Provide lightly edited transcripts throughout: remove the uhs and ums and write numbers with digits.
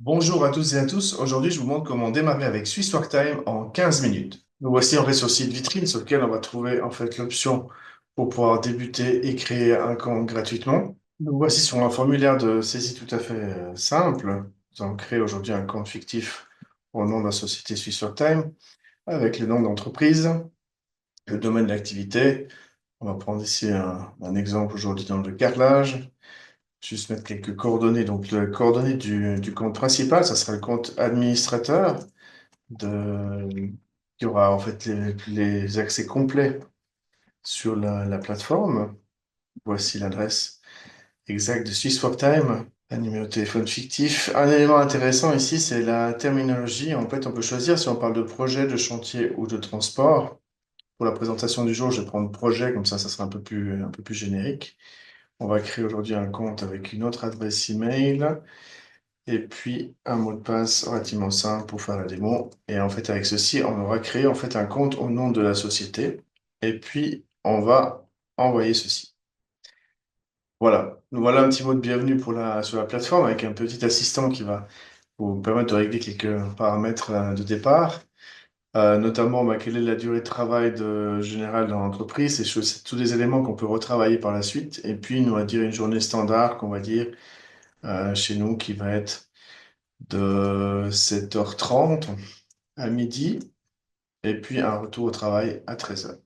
Bonjour à toutes et à tous. Aujourd'hui, je vous montre comment démarrer avec Swiss Work Time en 15 minutes. Nous voici en fait sur le site vitrine sur lequel on va trouver en fait l'option pour pouvoir débuter et créer un compte gratuitement. Nous voici sur un formulaire de saisie tout à fait simple. Nous allons créer aujourd'hui un compte fictif au nom de la société Swiss Work Time avec le nom d'entreprise, le domaine d'activité. On va prendre ici un exemple aujourd'hui dans le carrelage. Juste mettre quelques coordonnées. Donc, les coordonnées du compte principal, ça sera le compte administrateur qui aura en fait les accès complets sur la plateforme. Voici l'adresse exacte de Swiss for Time, un numéro de téléphone fictif. Un élément intéressant ici, c'est la terminologie. En fait, on peut choisir si on parle de projet, de chantier ou de transport. Pour la présentation du jour, je vais prendre projet, comme ça sera un peu plus générique. On va créer aujourd'hui un compte avec une autre adresse email. Et puis un mot de passe relativement simple pour faire la démo. Et en fait, avec ceci, on aura créé en fait un compte au nom de la société. Et puis, on va envoyer ceci. Voilà. Nous voilà un petit mot de bienvenue sur la plateforme avec un petit assistant qui va vous permettre de régler quelques paramètres de départ. Notamment, quelle est la durée de travail générale dans l'entreprise. C'est tous des éléments qu'on peut retravailler par la suite. Et puis, nous va dire une journée standard qu'on va dire chez nous qui va être de 7h30 à midi, et puis un retour au travail à 13h.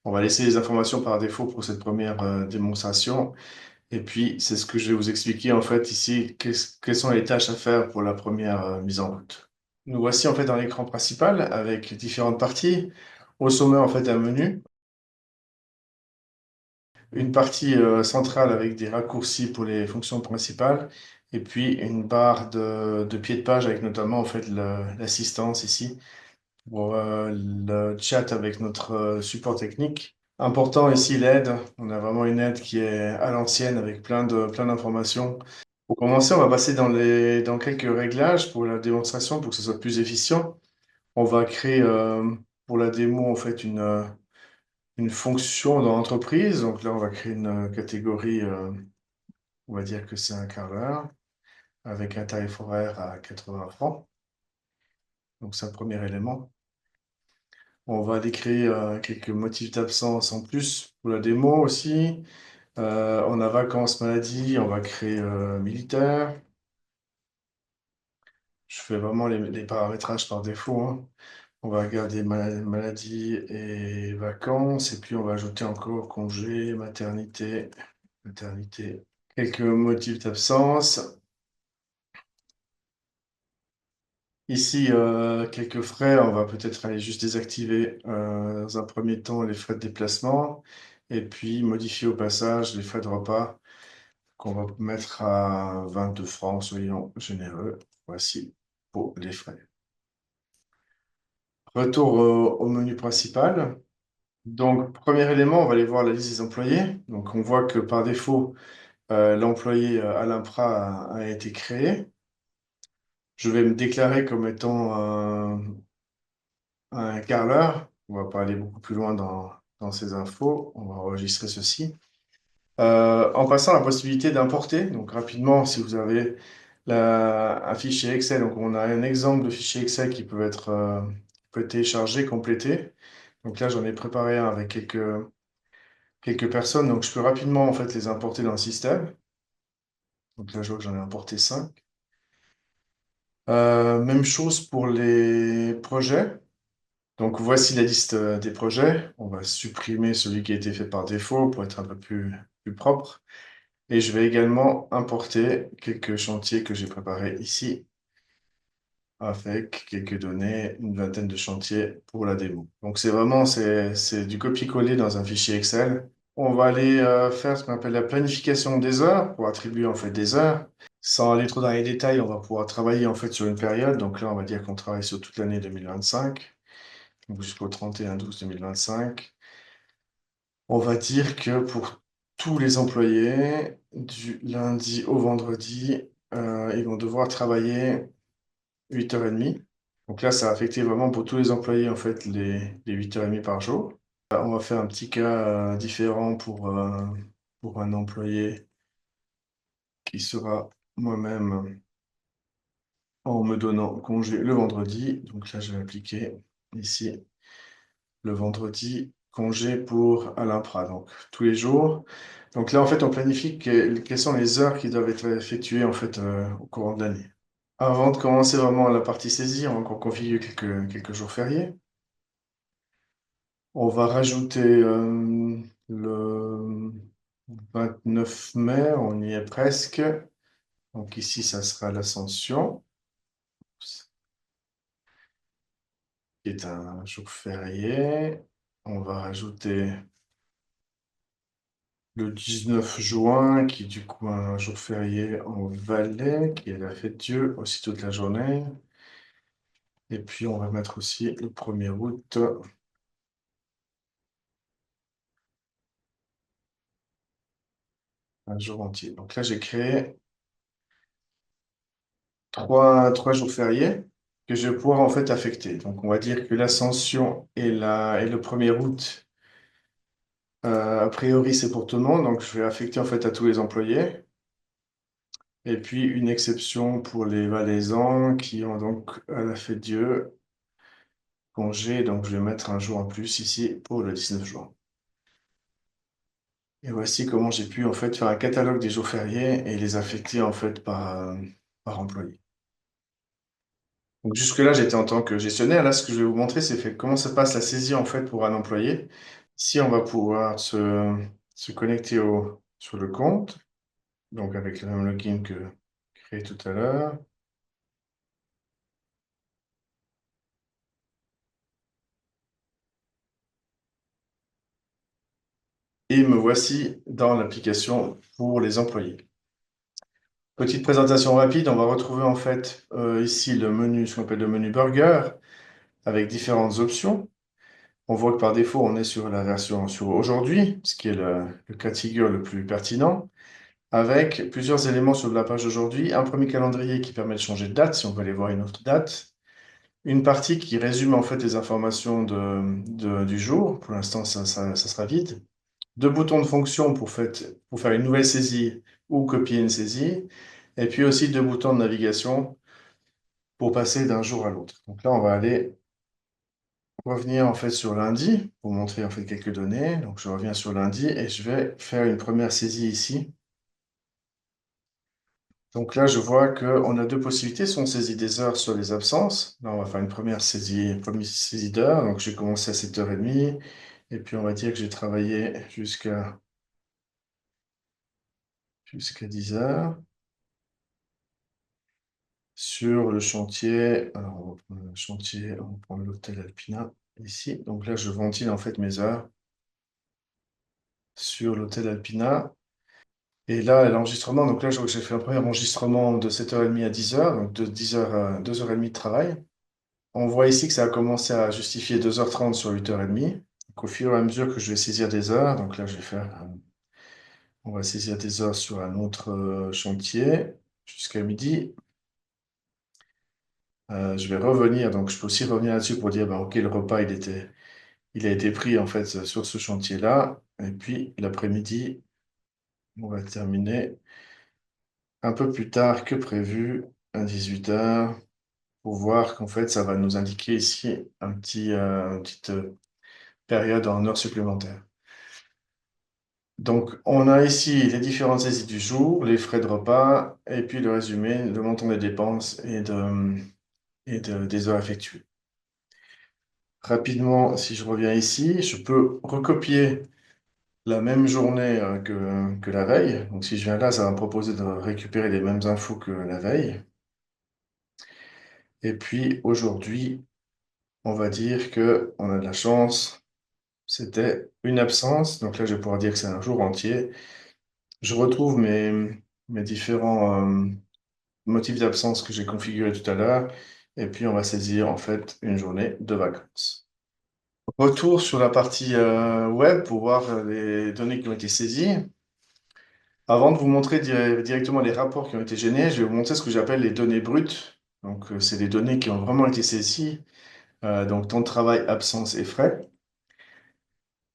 On va laisser les informations par défaut pour cette première démonstration. Et puis, c'est ce que je vais vous expliquer en fait ici, quelles sont les tâches à faire pour la première mise en route. Nous voici en fait dans l'écran principal avec différentes parties. Au sommet, en fait, un menu, une partie centrale avec des raccourcis pour les fonctions principales, et puis une barre de pied de page avec notamment en fait l'assistance ici pour le chat avec notre support technique. Important ici l'aide. On a vraiment une aide qui est à l'ancienne avec plein d'informations. Pour commencer, on va passer dans quelques réglages pour la démonstration pour que ce soit plus efficient. On va créer pour la démo en fait une fonction dans l'entreprise. Donc là, on va créer une catégorie, on va dire que c'est un carreleur avec un tarif horaire à 80 francs. Donc c'est un premier élément. On va aller créer quelques motifs d'absence en plus pour la démo aussi. On a vacances, maladie, on va créer militaire. Je fais vraiment les paramétrages par défaut, hein. On va garder maladie et vacances, et puis on va ajouter encore congé, maternité, quelques motifs d'absence. Ici, quelques frais, on va peut-être aller juste désactiver dans un premier temps les frais de déplacement et puis modifier au passage les frais de repas qu'on va mettre à 22 francs, soyons généreux. Voici pour les frais. Retour au menu principal. Donc, premier élément, on va aller voir la liste des employés. Donc, on voit que par défaut, l'employé Alain Prat a été créé. Je vais me déclarer comme étant un carreleur. On va pas aller beaucoup plus loin dans ces infos. On va enregistrer ceci. En passant la possibilité d'importer, donc rapidement, si vous avez un fichier Excel, donc on a un exemple de fichier Excel qui peut être téléchargé, complété. Donc là, j'en ai préparé un avec quelques personnes, donc je peux rapidement en fait les importer dans le système. Donc là, je vois que j'en ai importé 5. Même chose pour les projets. Donc voici la liste des projets. On va supprimer celui qui a été fait par défaut pour être un peu plus propre. Et je vais également importer quelques chantiers que j'ai préparés ici avec quelques données, une vingtaine de chantiers pour la démo. Donc c'est du copier-coller dans un fichier Excel. On va aller faire ce qu'on appelle la planification des heures pour attribuer en fait des heures. Sans aller trop dans les détails, on va pouvoir travailler en fait sur une période. Donc là, on va dire qu'on travaille sur toute l'année 2025, donc jusqu'au 31/12/2025. On va dire que pour tous les employés, du lundi au vendredi, ils vont devoir travailler 8h30. Donc là, ça a affecté vraiment pour tous les employés, en fait, les 8h30 par jour. On va faire un petit cas différent pour un employé qui sera moi-même. en me donnant congé le vendredi. Donc là, je vais appliquer ici le vendredi, congé pour Alain Prat, donc tous les jours. Donc là, en fait, on planifie quelles sont les heures qui doivent être effectuées en fait au courant de l'année. Avant de commencer vraiment la partie saisie, on va encore configurer quelques jours fériés. On va rajouter le 29 mai, on y est presque. Donc ici, ça sera l'Ascension, qui est un jour férié. On va rajouter le 19 juin, qui est du coup un jour férié en Valais, qui est la fête Dieu aussi toute la journée. Et puis on va mettre aussi le 1er août, un jour entier. Donc là, j'ai créé trois jours fériés que je vais pouvoir en fait affecter. Donc on va dire que l'Ascension et le 1er août, a priori, c'est pour tout le monde. Donc je vais affecter en fait à tous les employés. Et puis une exception pour les Valaisans qui ont donc à la fête Dieu congé. Donc je vais mettre un jour en plus ici pour le 19 juin. Et voici comment j'ai pu en fait faire un catalogue des jours fériés et les affecter en fait par employé. Donc jusque-là, j'étais en tant que gestionnaire. Là, ce que je vais vous montrer, c'est fait comment ça passe la saisie en fait pour un employé. Ici, on va pouvoir se connecter sur le compte, donc avec le même login que créé tout à l'heure. Et me voici dans l'application pour les employés. Petite présentation rapide, on va retrouver en fait ici le menu, ce qu'on appelle le menu burger, avec différentes options. On voit que par défaut, on est sur la version sur aujourd'hui, ce qui est le cas de figure le plus pertinent, avec plusieurs éléments sur la page d'aujourd'hui. Un premier calendrier qui permet de changer de date, si on veut aller voir une autre date. Une partie qui résume en fait les informations du jour. Pour l'instant, ça sera vide. Deux boutons de fonction pour faire une nouvelle saisie ou copier une saisie. Et puis aussi deux boutons de navigation pour passer d'un jour à l'autre. Donc là, on va aller revenir en fait sur lundi pour montrer en fait quelques données. Donc je reviens sur lundi et je vais faire une première saisie ici. Donc là, je vois qu'on a deux possibilités. Soit on saisit des heures sur les absences. Là, on va faire première saisie d'heures. Donc j'ai commencé à 7h30. Et puis on va dire que j'ai travaillé jusqu'à 10h sur le chantier. Alors on va prendre le chantier, on va prendre l'hôtel Alpina ici. Donc là, je ventile en fait mes heures sur l'hôtel Alpina. Et là, l'enregistrement, donc là, j'ai fait un premier enregistrement de 7h30 à 10h, donc de 10h à 2h30 de travail. On voit ici que ça a commencé à justifier 2h30 sur 8h30. Donc, au fur et à mesure que je vais saisir des heures, donc là, on va saisir des heures sur un autre chantier jusqu'à midi. Je vais revenir, donc je peux aussi revenir là-dessus pour dire, ben, OK, le repas, il a été pris en fait sur ce chantier-là. Et puis, l'après-midi, on va terminer un peu plus tard que prévu, à 18h, pour voir qu'en fait, ça va nous indiquer ici une petite période en heures supplémentaires. Donc, on a ici les différentes saisies du jour, les frais de repas, et puis le résumé, le montant des dépenses des heures effectuées. Rapidement, si je reviens ici, je peux recopier la même journée que la veille. Donc, si je viens là, ça va me proposer de récupérer les mêmes infos que la veille. Et puis, aujourd'hui, on va dire que on a de la chance. C'était une absence. Donc là, je vais pouvoir dire que c'est un jour entier. Je retrouve mes différents motifs d'absence que j'ai configurés tout à l'heure. Et puis, on va saisir en fait une journée de vacances. Retour sur la partie web pour voir les données qui ont été saisies. Avant de vous montrer directement les rapports qui ont été générés, je vais vous montrer ce que j'appelle les données brutes. Donc, c'est les données qui ont vraiment été saisies. Donc, temps de travail, absence et frais.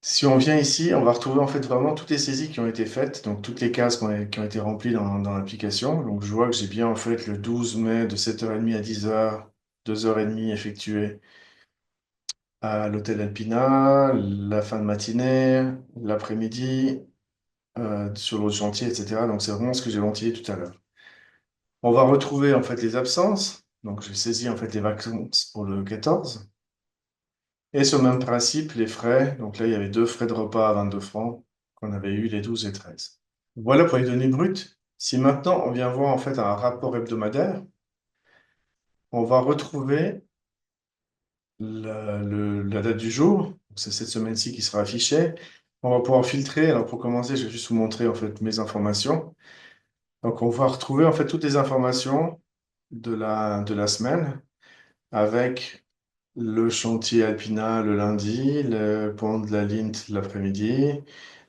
Si on vient ici, on va retrouver en fait vraiment toutes les saisies qui ont été faites, donc toutes les cases qui ont été remplies dans l'application. Donc je vois que j'ai bien en fait le 12 mai de 7h30 à 10h, 2h30 effectuées à l'hôtel Alpina, la fin de matinée, l'après-midi, sur l'autre chantier, etc. Donc c'est vraiment ce que j'ai ventillé tout à l'heure. On va retrouver en fait les absences. Donc j'ai saisi en fait les vacances pour le 14. Et sur le même principe, les frais. Donc là, il y avait deux frais de repas à 22 francs qu'on avait eu les 12 et 13. Voilà pour les données brutes. Si maintenant on vient voir en fait un rapport hebdomadaire, on va retrouver la date du jour. C'est cette semaine-ci qui sera affichée. On va pouvoir filtrer. Alors pour commencer, je vais juste vous montrer en fait mes informations. Donc on va retrouver en fait toutes les informations de la semaine avec le chantier Alpina le lundi, le pont de la Lint l'après-midi,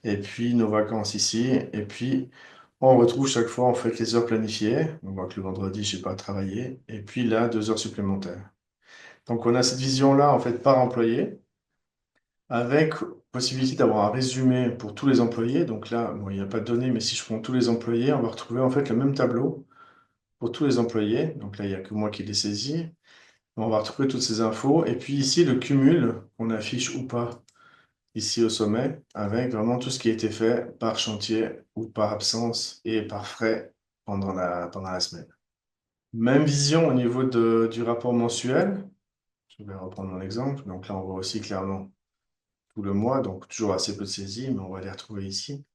et puis nos vacances ici. Et puis, on retrouve chaque fois en fait les heures planifiées. On voit que le vendredi, je n'ai pas travaillé. Et puis là, 2 heures supplémentaires. Donc, on a cette vision-là en fait par employé, avec possibilité d'avoir un résumé pour tous les employés. Donc là, bon, il n'y a pas de données, mais si je prends tous les employés, on va retrouver en fait le même tableau pour tous les employés. Donc là, il n'y a que moi qui l'ai saisi. On va retrouver toutes ces infos. Et puis ici, le cumul, qu'on affiche ou pas, ici au sommet, avec vraiment tout ce qui a été fait par chantier ou par absence et par frais pendant la semaine. Même vision au niveau du rapport mensuel. Je vais reprendre mon exemple. Donc là, on voit aussi clairement tout le mois, donc toujours assez peu de saisies, mais on va les retrouver ici.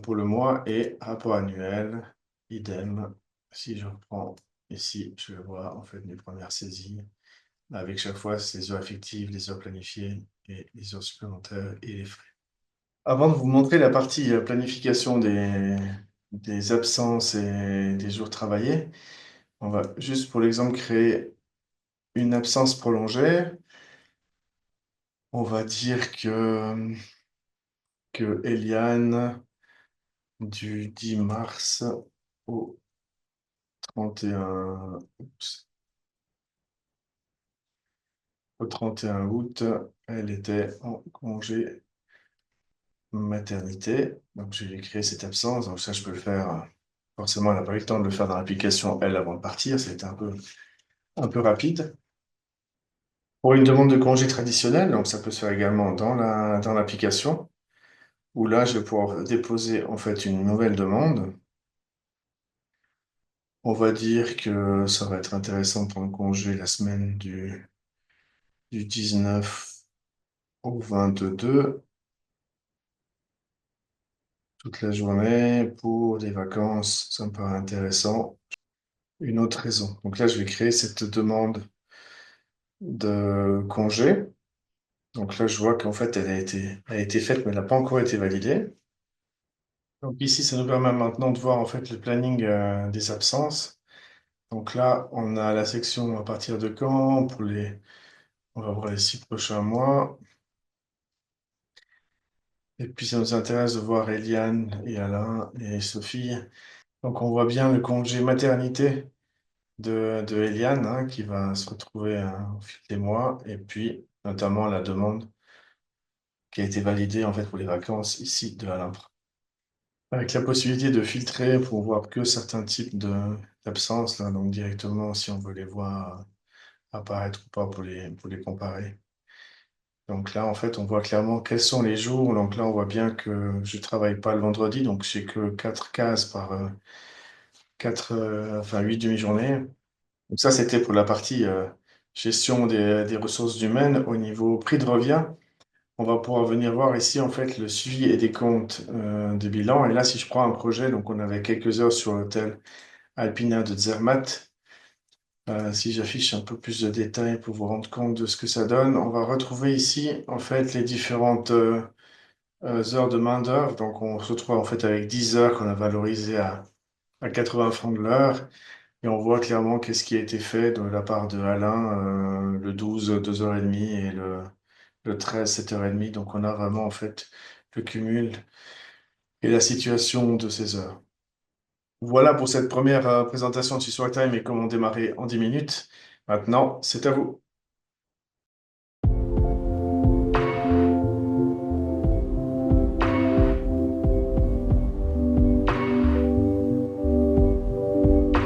Pour le mois et rapport annuel, idem. Si je reprends ici, je vois en fait mes premières saisies avec chaque fois les heures effectives, les heures planifiées et les heures supplémentaires et les frais. Avant de vous montrer la partie planification des absences et des jours travaillés, on va juste pour l'exemple créer une absence prolongée. On va dire que Eliane, du 10 mars au 31, oups, au 31 août, elle était en congé maternité. Donc, je vais créer cette absence. Donc, ça, je peux le faire. Forcément, elle n'a pas eu le temps de le faire dans l'application, elle, avant de partir. C'était un peu rapide. Pour une demande de congé traditionnelle, donc ça peut se faire également dans l'application, où là, je vais pouvoir déposer en fait une nouvelle demande. On va dire que ça va être intéressant pour un congé la semaine du 19 au 22, toute la journée. Pour des vacances, ça me paraît intéressant. Une autre raison. Donc là, je vais créer cette demande de congé. Donc là, je vois qu'en fait, elle a été faite, mais elle n'a pas encore été validée. Donc ici, ça nous permet maintenant de voir en fait le planning des absences. Donc là, on a la section à partir de quand on va voir les 6 prochains mois. Et puis ça nous intéresse de voir Eliane et Alain et Sophie. Donc on voit bien le congé maternité de Eliane, hein, qui va se retrouver au fil des mois. Et puis notamment la demande qui a été validée en fait pour les vacances ici de Alain. Avec la possibilité de filtrer pour voir que certains types d'absences, là, donc directement si on veut les voir apparaître ou pas pour les comparer. Donc là, en fait, on voit clairement quels sont les jours. Donc là, on voit bien que je travaille pas le vendredi, donc j'ai que 4 cases par 8 demi-journées. Donc ça, c'était pour la partie gestion des ressources humaines. Au niveau prix de revient, on va pouvoir venir voir ici, en fait, le suivi et des comptes des bilans. Et là, si je prends un projet, donc on avait quelques heures sur l'hôtel Alpina de Zermatt. Si j'affiche un peu plus de détails pour vous rendre compte de ce que ça donne, on va retrouver ici, en fait, les différentes heures de main-d'œuvre. Donc, on se retrouve en fait avec 10 heures qu'on a valorisées à 80 francs de l'heure. Et on voit clairement qu'est-ce qui a été fait de la part de Alain, le 12, 2h30 et le 13, 7h30. Donc, on a vraiment en fait le cumul et la situation de ces heures. Voilà pour cette première présentation de Swiss Time et comment démarrer en 10 minutes. Maintenant, c'est à vous.